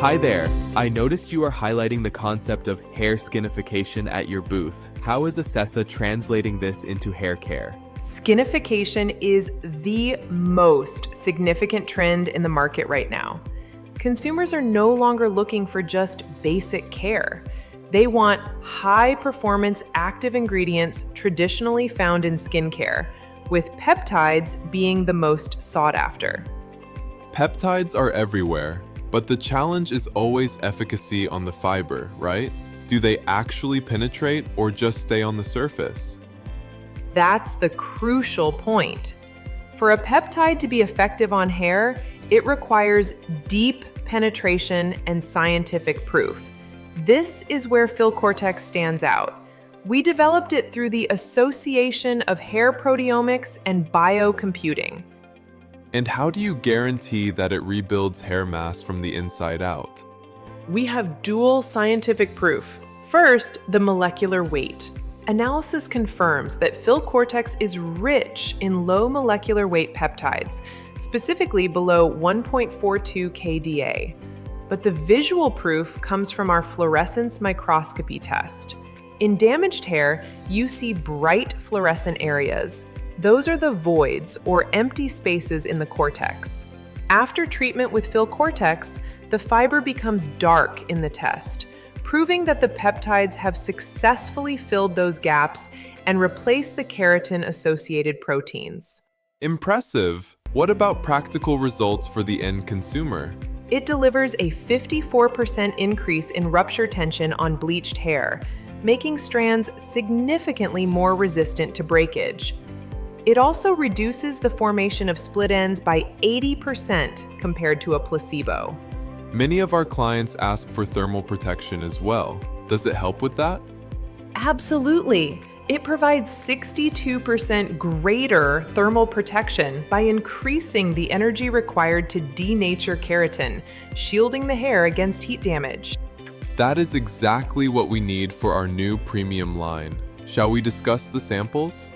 Hi there! I noticed you are highlighting the concept of hair skinification at your booth. How is Acessa translating this into hair care? Skinification is the most significant trend in the market right now. Consumers are no longer looking for just basic care. They want high-performance active ingredients traditionally found in skincare, with peptides being the most sought after. Peptides are everywhere, but the challenge is always efficacy on the fiber, right? Do they actually penetrate or just stay on the surface? That's the crucial point. For a peptide to be effective on hair, it requires deep penetration and scientific proof. This is where Filcortex stands out. We developed it through the association of hair proteomics and biocomputing. And how do you guarantee that it rebuilds hair mass from the inside out? We have dual scientific proof. First, the molecular weight. Analysis confirms that Filcortex is rich in low molecular weight peptides, specifically below 1.42 kDa. But the visual proof comes from our fluorescence microscopy test. In damaged hair, you see bright fluorescent areas. Those are the voids or empty spaces in the cortex. After treatment with Filcortex, the fiber becomes dark in the test, proving that the peptides have successfully filled those gaps and replaced the Keratin Associated Proteins. Impressive! What about practical results for the end consumer? It delivers a 54% increase in rupture tension on bleached hair, making strands significantly more resistant to breakage. It also reduces the formation of split ends by 80% compared to a placebo. Many of our clients ask for thermal protection as well. Does it help with that? Absolutely. It provides 62% greater thermal protection by increasing the energy required to denature keratin, shielding the hair against heat damage. That is exactly what we need for our new premium line. Shall we discuss the samples?